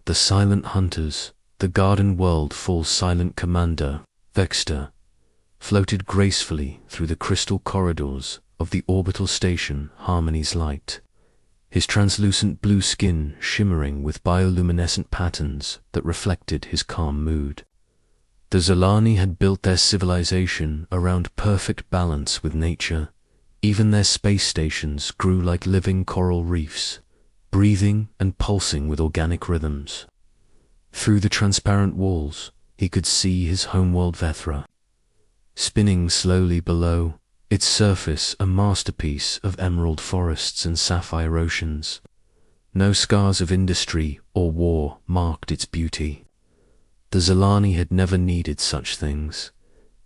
the silent hunters, the garden world falls silent commander, Vexter, floated gracefully through the crystal corridors of the orbital station Harmony's Light, his translucent blue skin shimmering with bioluminescent patterns that reflected his calm mood. The Zilani had built their civilization around perfect balance with nature. Even their space stations grew like living coral reefs, breathing and pulsing with organic rhythms. Through the transparent walls, he could see his homeworld Vethra, spinning slowly below, its surface a masterpiece of emerald forests and sapphire oceans. No scars of industry or war marked its beauty. The Zilani had never needed such things.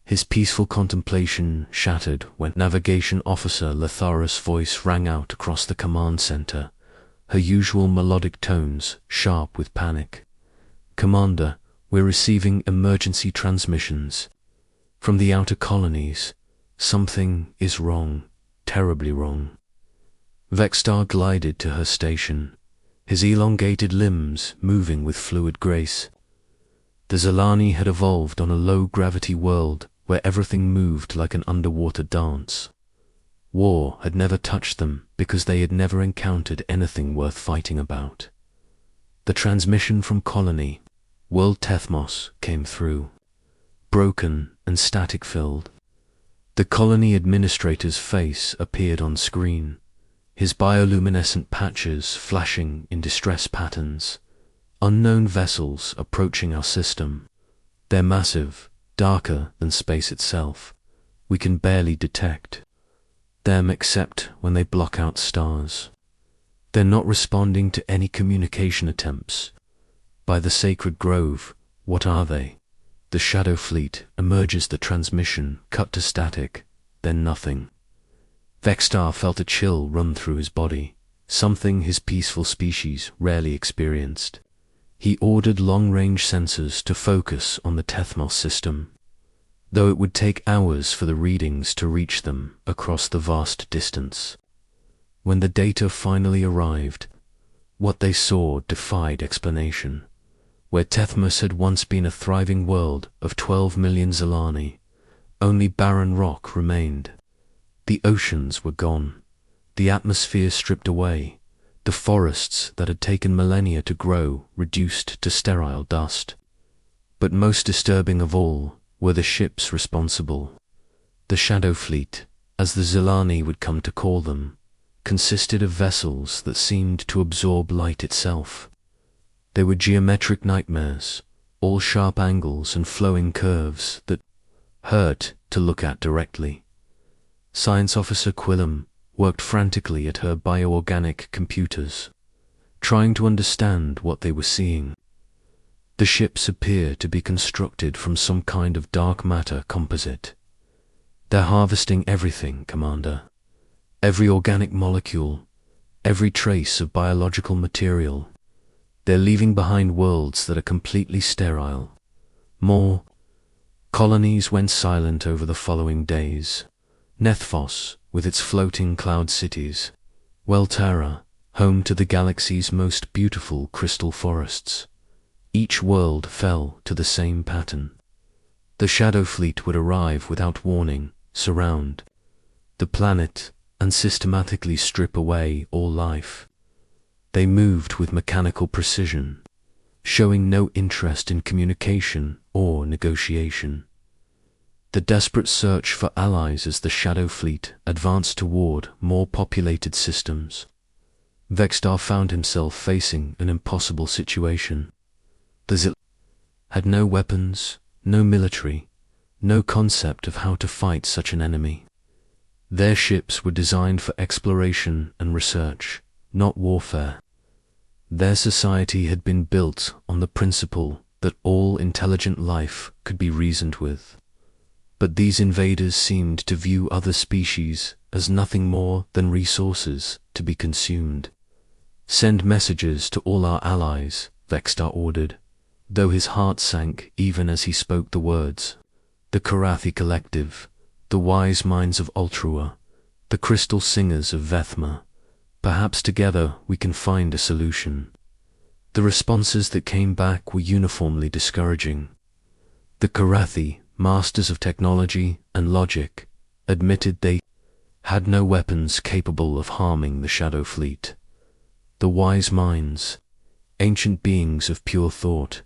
His peaceful contemplation shattered when Navigation Officer Lathara's voice rang out across the command center, her usual melodic tones sharp with panic. "Commander, we're receiving emergency transmissions. From the outer colonies, something is wrong, terribly wrong." Vextar glided to her station, his elongated limbs moving with fluid grace. The Zilani had evolved on a low-gravity world where everything moved like an underwater dance. War had never touched them because they had never encountered anything worth fighting about. The transmission from Colony, World Tethmos, came through, broken and static-filled. The Colony Administrator's face appeared on screen, his bioluminescent patches flashing in distress patterns. Unknown vessels approaching our system. They're massive, darker than space itself. We can barely detect them except when they block out stars. They're not responding to any communication attempts. By the sacred grove, what are they? The Shadow Fleet emerges the transmission, cut to static, then nothing. Vextar felt a chill run through his body, something his peaceful species rarely experienced. He ordered long-range sensors to focus on the Tethmos system, though it would take hours for the readings to reach them across the vast distance. When the data finally arrived, what they saw defied explanation. Where Tethmos had once been a thriving world of 12 million Zilani, only barren rock remained. The oceans were gone, the atmosphere stripped away, the forests that had taken millennia to grow reduced to sterile dust. But most disturbing of all were the ships responsible. The Shadow Fleet, as the Zilani would come to call them, consisted of vessels that seemed to absorb light itself. They were geometric nightmares, all sharp angles and flowing curves that hurt to look at directly. Science Officer Quillam worked frantically at her bioorganic computers, trying to understand what they were seeing. The ships appear to be constructed from some kind of dark matter composite. They're harvesting everything, Commander. Every organic molecule, every trace of biological material. They're leaving behind worlds that are completely sterile. More colonies went silent over the following days. Nethphos, with its floating cloud cities. Weltara, home to the galaxy's most beautiful crystal forests. Each world fell to the same pattern. The Shadow Fleet would arrive without warning, surround the planet, and systematically strip away all life. They moved with mechanical precision, showing no interest in communication or negotiation. The desperate search for allies as the Shadow Fleet advanced toward more populated systems. Vextar found himself facing an impossible situation. The Zil had no weapons, no military, no concept of how to fight such an enemy. Their ships were designed for exploration and research, not warfare. Their society had been built on the principle that all intelligent life could be reasoned with. But these invaders seemed to view other species as nothing more than resources to be consumed. "Send messages to all our allies," Vextar ordered, though his heart sank even as he spoke the words. "The Karathi Collective, the wise minds of Ultrua, the crystal singers of Vethma. Perhaps together we can find a solution." The responses that came back were uniformly discouraging. The Karathi, masters of technology and logic, admitted they had no weapons capable of harming the Shadow Fleet. The wise minds, ancient beings of pure thought,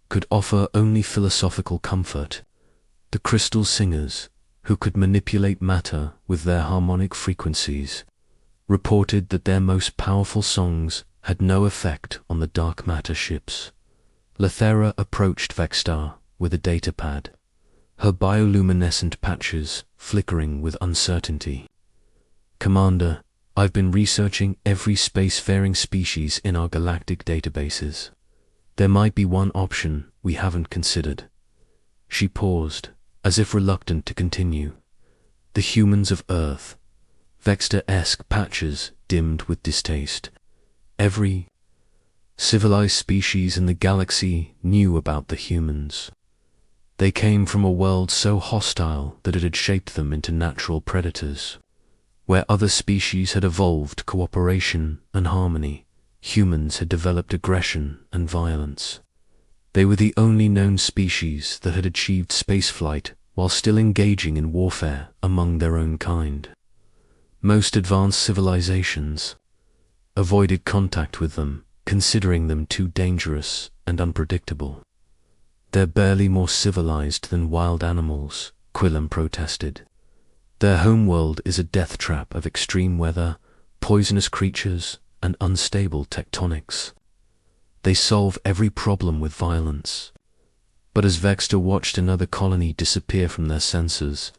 could offer only philosophical comfort. The crystal singers, who could manipulate matter with their harmonic frequencies, reported that their most powerful songs had no effect on the dark matter ships. Lethera approached Vexstar with a datapad, her bioluminescent patches flickering with uncertainty. "Commander, I've been researching every spacefaring species in our galactic databases. There might be one option we haven't considered." She paused, as if reluctant to continue. "The humans of Earth." Vexter-esque patches dimmed with distaste. Every civilized species in the galaxy knew about the humans. They came from a world so hostile that it had shaped them into natural predators. Where other species had evolved cooperation and harmony, humans had developed aggression and violence. They were the only known species that had achieved spaceflight while still engaging in warfare among their own kind. Most advanced civilizations avoided contact with them, considering them too dangerous and unpredictable. "They're barely more civilized than wild animals," Quillen protested. "Their homeworld is a death trap of extreme weather, poisonous creatures, and unstable tectonics. They solve every problem with violence." But as Vexter watched another colony disappear from their sensors,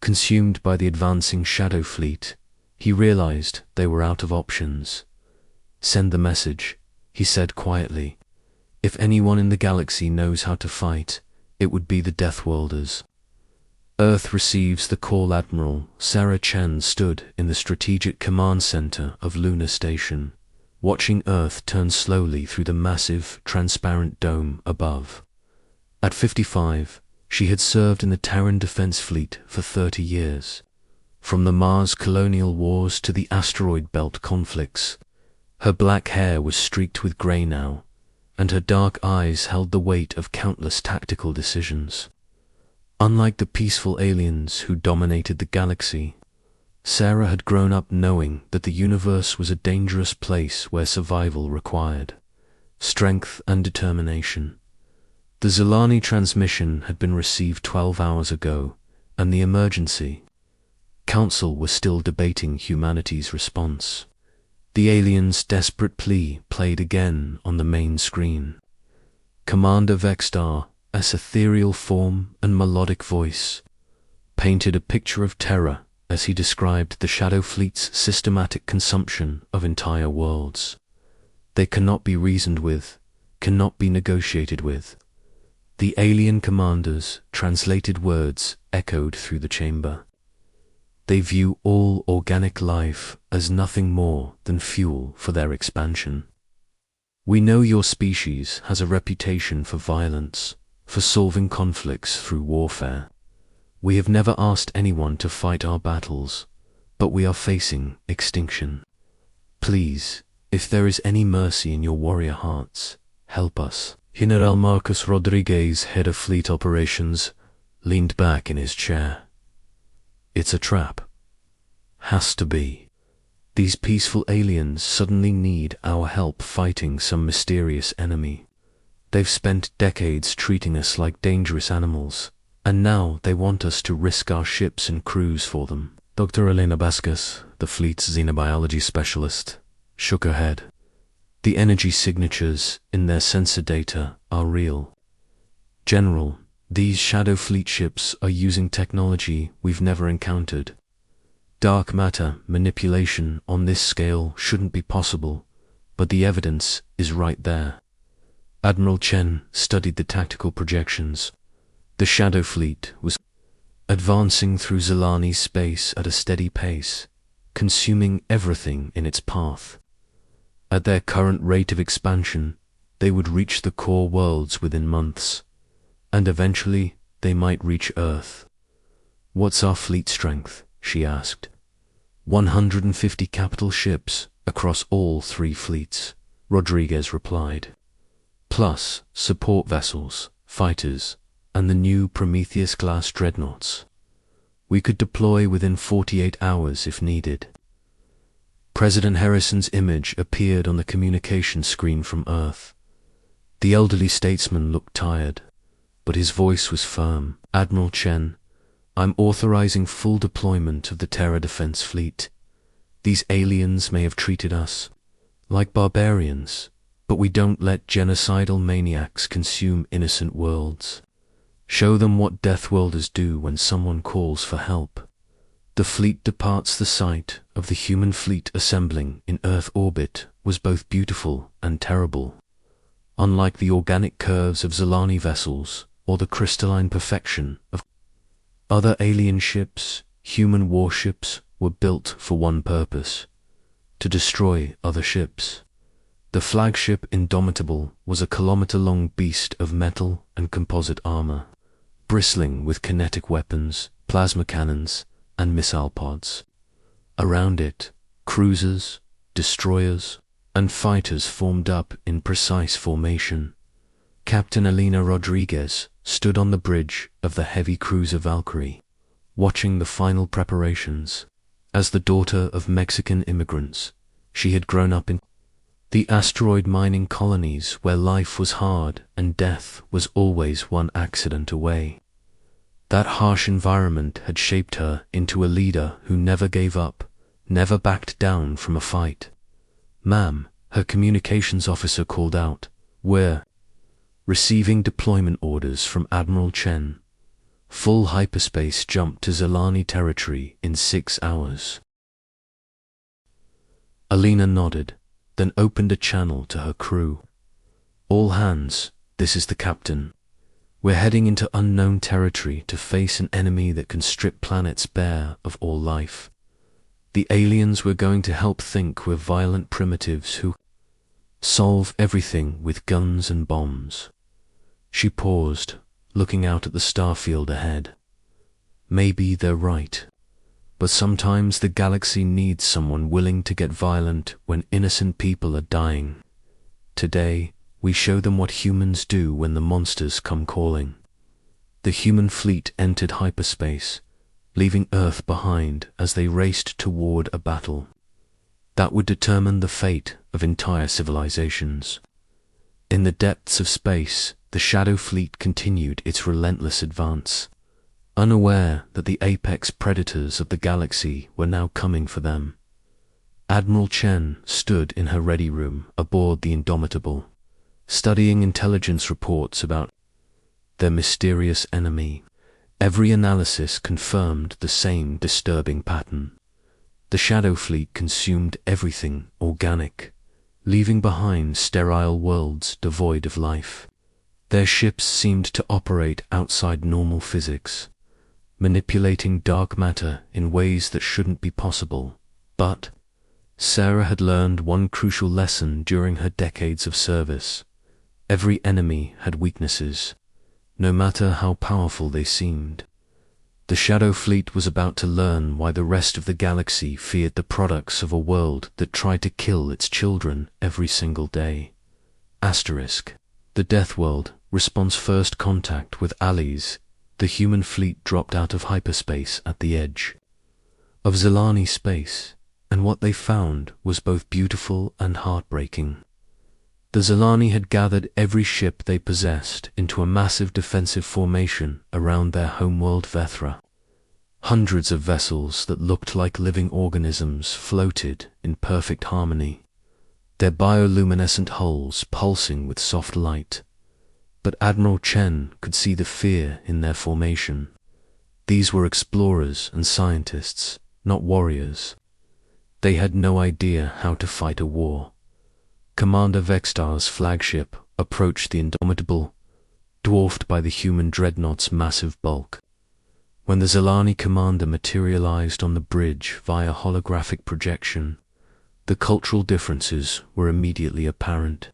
consumed by the advancing Shadow Fleet, he realized they were out of options. "Send the message," he said quietly. "If anyone in the galaxy knows how to fight, it would be the Deathworlders." Earth receives the call. Admiral Sarah Chen stood in the strategic command center of Lunar Station, watching Earth turn slowly through the massive, transparent dome above. At 55, she had served in the Terran Defense Fleet for 30 years. From the Mars colonial wars to the asteroid belt conflicts, her black hair was streaked with gray now, and her dark eyes held the weight of countless tactical decisions. Unlike the peaceful aliens who dominated the galaxy, Sarah had grown up knowing that the universe was a dangerous place where survival required strength and determination. The Zilani transmission had been received 12 hours ago, and the emergency council was still debating humanity's response. The aliens' desperate plea played again on the main screen. Commander Vexstar, as ethereal form and melodic voice, painted a picture of terror as he described the Shadow Fleet's systematic consumption of entire worlds. "They cannot be reasoned with, cannot be negotiated with." The alien commander's translated words echoed through the chamber. "They view all organic life as nothing more than fuel for their expansion. We know your species has a reputation for violence, for solving conflicts through warfare. We have never asked anyone to fight our battles, but we are facing extinction. Please, if there is any mercy in your warrior hearts, help us." General Marcus Rodriguez, head of fleet operations, leaned back in his chair. "It's a trap. Has to be. These peaceful aliens suddenly need our help fighting some mysterious enemy. They've spent decades treating us like dangerous animals, and now they want us to risk our ships and crews for them." Dr. Elena Bascas, the fleet's xenobiology specialist, shook her head. "The energy signatures in their sensor data are real. General, these Shadow Fleet ships are using technology we've never encountered. Dark matter manipulation on this scale shouldn't be possible, but the evidence is right there." Admiral Chen studied the tactical projections. The Shadow Fleet was advancing through Zilani space at a steady pace, consuming everything in its path. At their current rate of expansion, they would reach the core worlds within months, and eventually they might reach Earth. "What's our fleet strength?" she asked. 150 capital ships across all 3 fleets, Rodriguez replied. plus support vessels, fighters, and the new Prometheus-class dreadnoughts. We could deploy within 48 hours if needed. President Harrison's image appeared on the communication screen from Earth. The elderly statesman looked tired, but his voice was firm. Admiral Chen, I'm authorizing full deployment of the Terra Defense Fleet. These aliens may have treated us like barbarians, but we don't let genocidal maniacs consume innocent worlds. Show them what Deathworlders do when someone calls for help. The fleet departs. The sight of the human fleet assembling in Earth orbit was both beautiful and terrible. Unlike the organic curves of Zilani vessels or the crystalline perfection of other alien ships, human warships were built for one purpose: to destroy other ships. The flagship Indomitable was a kilometer-long beast of metal and composite armor, bristling with kinetic weapons, plasma cannons, and missile pods. Around it, cruisers, destroyers, and fighters formed up in precise formation. Captain Elena Rodriguez stood on the bridge of the heavy cruiser Valkyrie, watching the final preparations. As the daughter of Mexican immigrants, she had grown up in the asteroid mining colonies where life was hard and death was always one accident away. That harsh environment had shaped her into a leader who never gave up, never backed down from a fight. "Ma'am," her communications officer called out, "we're receiving deployment orders from Admiral Chen. Full hyperspace jump to Zilani territory in 6 hours." Alina nodded, then opened a channel to her crew. "All hands, this is the captain. We're heading into unknown territory to face an enemy that can strip planets bare of all life. The aliens we're going to help think we're violent primitives who solve everything with guns and bombs." She paused, looking out at the starfield ahead. Maybe they're right, but sometimes the galaxy needs someone willing to get violent when innocent people are dying. Today, we show them what humans do when the monsters come calling. The human fleet entered hyperspace, leaving Earth behind as they raced toward a battle that would determine the fate of entire civilizations. In the depths of space, the Shadow Fleet continued its relentless advance, unaware that the apex predators of the galaxy were now coming for them. Admiral Chen stood in her ready room aboard the Indomitable, studying intelligence reports about their mysterious enemy. Every analysis confirmed the same disturbing pattern. The Shadow Fleet consumed everything organic, leaving behind sterile worlds devoid of life. Their ships seemed to operate outside normal physics, manipulating dark matter in ways that shouldn't be possible. But Sarah had learned one crucial lesson during her decades of service. Every enemy had weaknesses, no matter how powerful they seemed. The Shadow Fleet was about to learn why the rest of the galaxy feared the products of a world that tried to kill its children every single day. Asterisk. The Death World responds first contact with allies. The human fleet dropped out of hyperspace at the edge of Zilani space, and what they found was both beautiful and heartbreaking. The Zilani had gathered every ship they possessed into a massive defensive formation around their homeworld Vethra. Hundreds of vessels that looked like living organisms floated in perfect harmony, their bioluminescent hulls pulsing with soft light. But Admiral Chen could see the fear in their formation. These were explorers and scientists, not warriors. They had no idea how to fight a war. Commander Vextar's flagship approached the Indomitable, dwarfed by the human dreadnought's massive bulk. When the Zilani commander materialized on the bridge via holographic projection, the cultural differences were immediately apparent.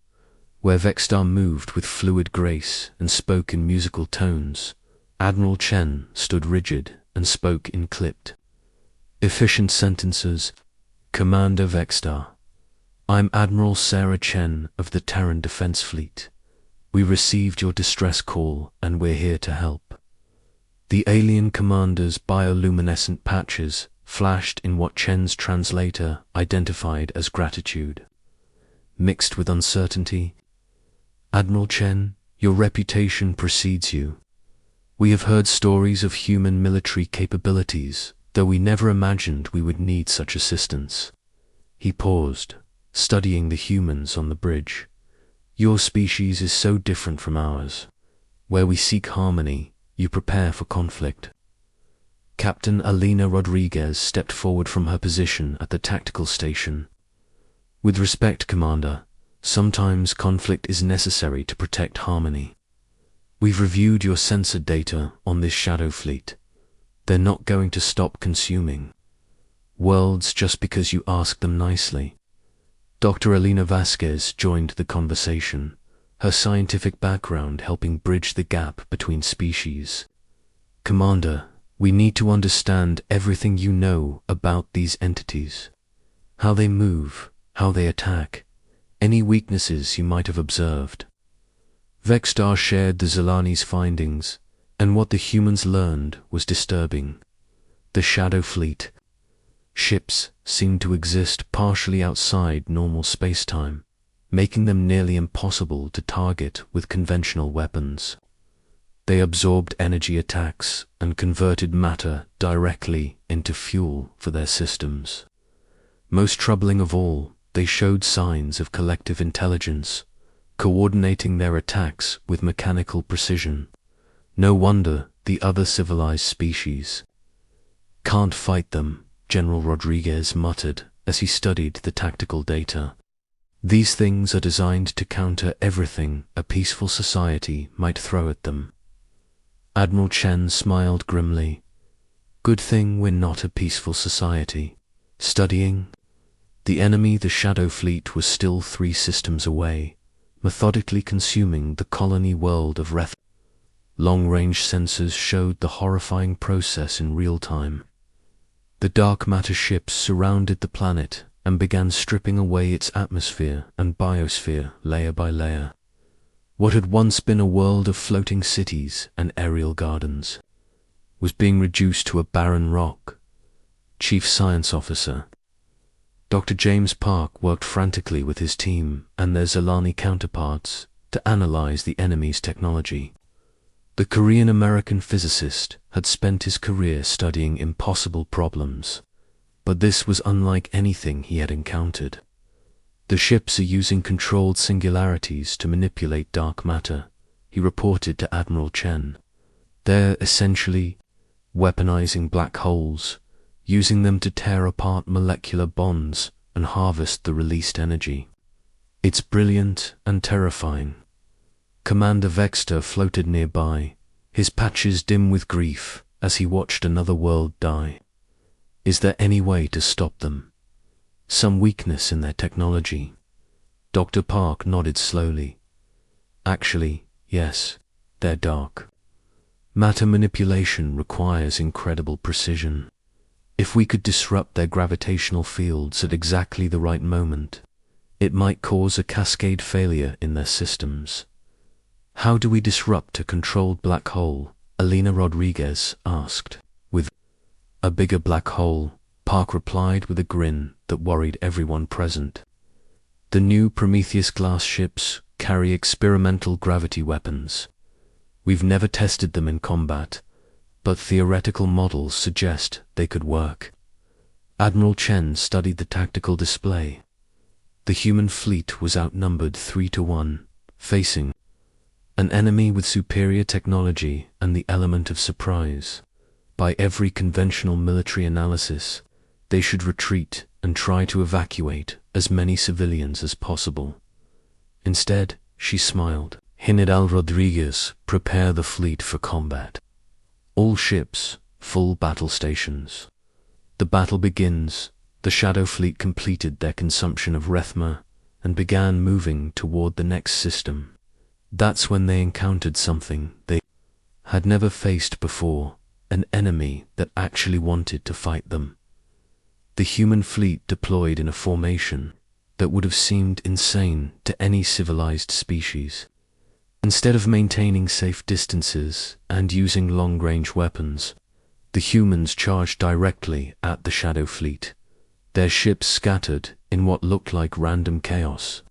Where Vextar moved with fluid grace and spoke in musical tones, Admiral Chen stood rigid and spoke in clipped, efficient sentences. "Commander Vextar, I'm Admiral Sarah Chen of the Terran Defense Fleet. We received your distress call and we're here to help. The alien commander's bioluminescent patches flashed in what Chen's translator identified as gratitude, mixed with uncertainty. Admiral Chen, your reputation precedes you. We have heard stories of human military capabilities, though we never imagined we would need such assistance. He paused, studying the humans on the bridge. Your species is so different from ours. Where we seek harmony, you prepare for conflict. Captain Alina Rodriguez stepped forward from her position at the tactical station. With respect, Commander, sometimes conflict is necessary to protect harmony. We've reviewed your sensor data on this shadow fleet. They're not going to stop consuming worlds just because you ask them nicely. Dr. Alina Vasquez joined the conversation, her scientific background helping bridge the gap between species. Commander, we need to understand everything you know about these entities. How they move, how they attack, any weaknesses you might have observed. Vexstar shared the Zilani's findings, and what the humans learned was disturbing. The Shadow Fleet ships seemed to exist partially outside normal space-time, making them nearly impossible to target with conventional weapons. They absorbed energy attacks and converted matter directly into fuel for their systems. Most troubling of all, they showed signs of collective intelligence, coordinating their attacks with mechanical precision. No wonder the other civilized species can't fight them, General Rodriguez muttered as he studied the tactical data. These things are designed to counter everything a peaceful society might throw at them. Admiral Chen smiled grimly. Good thing we're not a peaceful society. Studying the enemy, the Shadow Fleet was still 3 systems away, methodically consuming the colony world of Reth. Long-range sensors showed the horrifying process in real time. The dark matter ships surrounded the planet and began stripping away its atmosphere and biosphere layer by layer. What had once been a world of floating cities and aerial gardens was being reduced to a barren rock. Chief Science Officer Dr. James Park worked frantically with his team and their Zilani counterparts to analyze the enemy's technology. The Korean-American physicist had spent his career studying impossible problems, but this was unlike anything he had encountered. The ships are using controlled singularities to manipulate dark matter, he reported to Admiral Chen. They're essentially weaponizing black holes, using them to tear apart molecular bonds and harvest the released energy. It's brilliant and terrifying. Commander Vexter floated nearby, his patches dim with grief as he watched another world die. Is there any way to stop them? Some weakness in their technology? Dr. Park nodded slowly. Actually, yes, they're dark. Matter manipulation requires incredible precision. If we could disrupt their gravitational fields at exactly the right moment, it might cause a cascade failure in their systems. How do we disrupt a controlled black hole? Alina Rodriguez asked. With a bigger black hole, Park replied with a grin that worried everyone present. The new Prometheus-class ships carry experimental gravity weapons. We've never tested them in combat, but theoretical models suggest they could work. Admiral Chen studied the tactical display. The human fleet was outnumbered 3-1, facing an enemy with superior technology and the element of surprise. By every conventional military analysis, they should retreat and try to evacuate as many civilians as possible. Instead, she smiled. General Rodriguez, prepare the fleet for combat. All ships, full battle stations. The battle begins. The Shadow Fleet completed their consumption of Rethma and began moving toward the next system. That's when they encountered something they had never faced before, an enemy that actually wanted to fight them. The human fleet deployed in a formation that would have seemed insane to any civilized species. Instead of maintaining safe distances and using long-range weapons, the humans charged directly at the Shadow Fleet, their ships scattered in what looked like random chaos,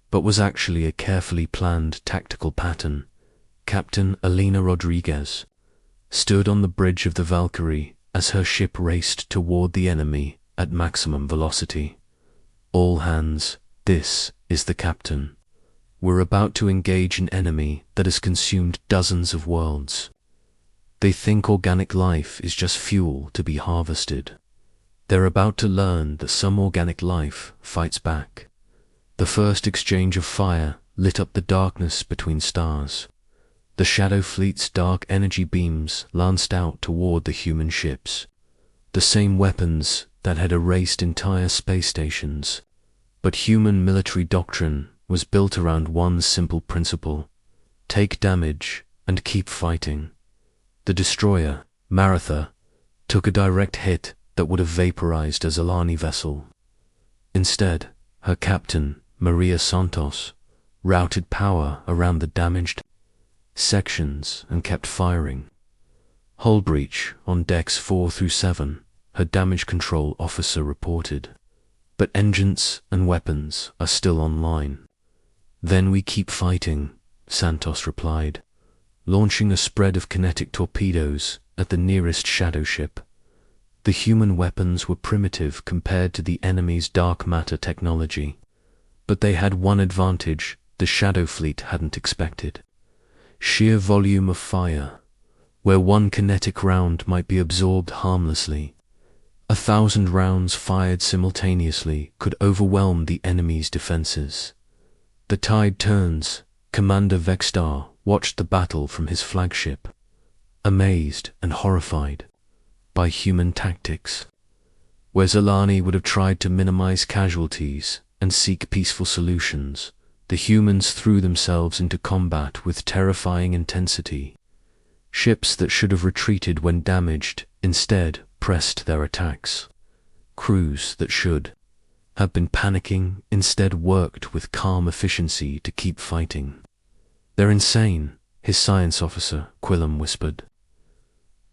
but was actually a carefully planned tactical pattern. Captain Elena Rodriguez stood on the bridge of the Valkyrie as her ship raced toward the enemy at maximum velocity. "All hands, this is the captain. We're about to engage an enemy that has consumed dozens of worlds. They think organic life is just fuel to be harvested. They're about to learn that some organic life fights back." The first exchange of fire lit up the darkness between stars. The Shadow Fleet's dark energy beams lanced out toward the human ships, the same weapons that had erased entire space stations. But human military doctrine was built around one simple principle: take damage and keep fighting. The destroyer, Maratha, took a direct hit that would have vaporized a Zalani vessel. Instead, her captain, Maria Santos, routed power around the damaged sections and kept firing. "Hull breach on decks 4 through 7, her damage control officer reported. But engines and weapons are still online." "Then we keep fighting," Santos replied, launching a spread of kinetic torpedoes at the nearest shadow ship. The human weapons were primitive compared to the enemy's dark matter technology, but they had one advantage the Shadow Fleet hadn't expected: sheer volume of fire. Where one kinetic round might be absorbed harmlessly, 1,000 rounds fired simultaneously could overwhelm the enemy's defenses. The tide turns. Commander Vexstar watched the battle from his flagship, amazed and horrified by human tactics. Where Zalani would have tried to minimize casualties and seek peaceful solutions, the humans threw themselves into combat with terrifying intensity. Ships that should have retreated when damaged instead pressed their attacks. Crews that should have been panicking instead worked with calm efficiency to keep fighting. "They're insane," his science officer, Quillam, whispered.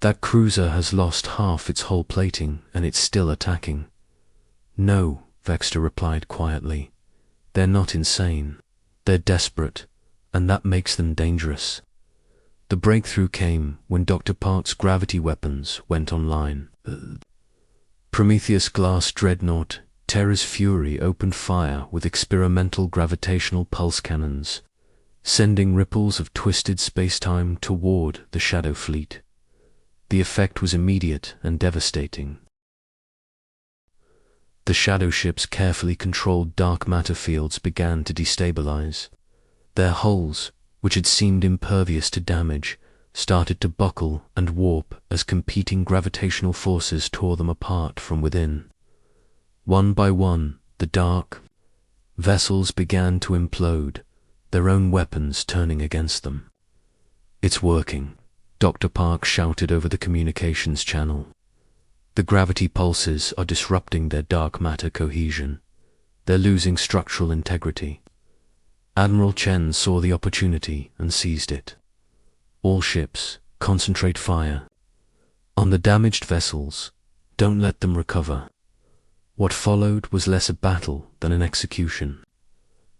"That cruiser has lost half its hull plating and it's still attacking." "No," Vexter replied quietly. "They're not insane. They're desperate, and that makes them dangerous." The breakthrough came when Dr. Park's gravity weapons went online. Prometheus Glass Dreadnought, Terra's Fury opened fire with experimental gravitational pulse cannons, sending ripples of twisted spacetime toward the Shadow Fleet. The effect was immediate and devastating. The shadow ship's carefully controlled dark matter fields began to destabilize. Their hulls, which had seemed impervious to damage, started to buckle and warp as competing gravitational forces tore them apart from within. One by one, the dark vessels began to implode, their own weapons turning against them. "It's working," Dr. Park shouted over the communications channel. "The gravity pulses are disrupting their dark matter cohesion. They're losing structural integrity." Admiral Chen saw the opportunity and seized it. "All ships, concentrate fire. On the damaged vessels, don't let them recover." What followed was less a battle than an execution.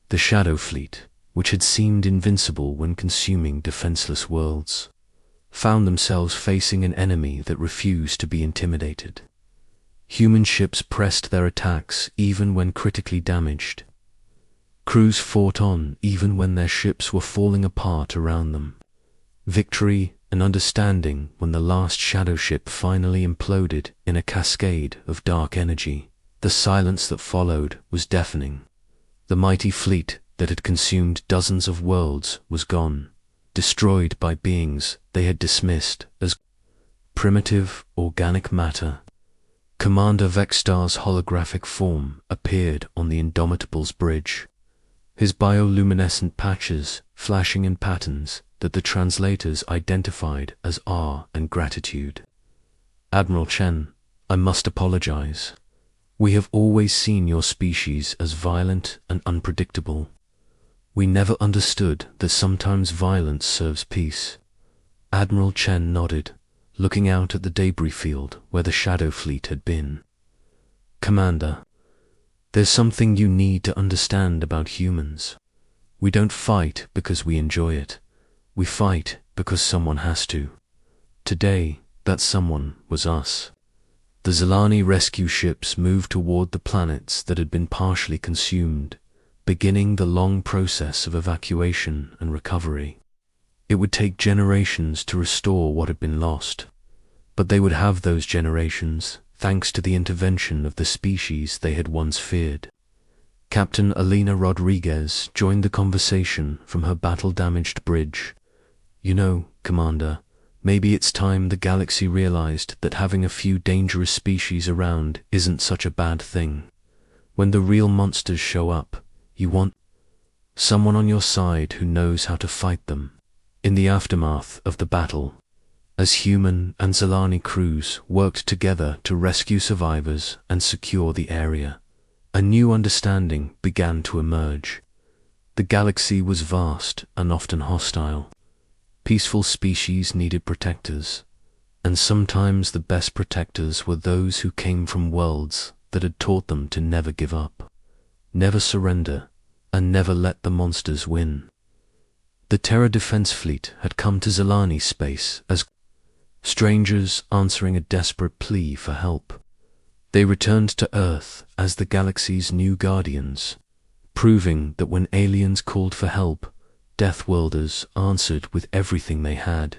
The Shadow Fleet, which had seemed invincible when consuming defenseless worlds, found themselves facing an enemy that refused to be intimidated. Human ships pressed their attacks even when critically damaged. Crews fought on even when their ships were falling apart around them. Victory and understanding when the last shadow ship finally imploded in a cascade of dark energy. The silence that followed was deafening. The mighty fleet that had consumed dozens of worlds was gone, destroyed by beings they had dismissed as primitive organic matter. Commander Vexstar's holographic form appeared on the Indomitable's bridge, his bioluminescent patches flashing in patterns that the translators identified as awe and gratitude. "Admiral Chen, I must apologize. We have always seen your species as violent and unpredictable. We never understood that sometimes violence serves peace. Admiral Chen nodded, looking out at the debris field where the Shadow Fleet had been. Commander, there's something you need to understand about humans. We don't fight because we enjoy it. We fight because someone has to. Today, that someone was us. The Zilani rescue ships moved toward the planets that had been partially consumed, beginning the long process of evacuation and recovery. It would take generations to restore what had been lost, but they would have those generations thanks to the intervention of the species they had once feared. Captain Alina Rodriguez joined the conversation from her battle-damaged bridge. You know, Commander, maybe it's time the galaxy realized that having a few dangerous species around isn't such a bad thing. When the real monsters show up, you want someone on your side who knows how to fight them. In the aftermath of the battle, as human and Zilani crews worked together to rescue survivors and secure the area, a new understanding began to emerge. The galaxy was vast and often hostile. Peaceful species needed protectors, and sometimes the best protectors were those who came from worlds that had taught them to never give up, never surrender, and never let the monsters win. The Terra Defense Fleet had come to Zilani space as strangers answering a desperate plea for help. They returned to Earth as the galaxy's new guardians, proving that when aliens called for help, Deathworlders answered with everything they had.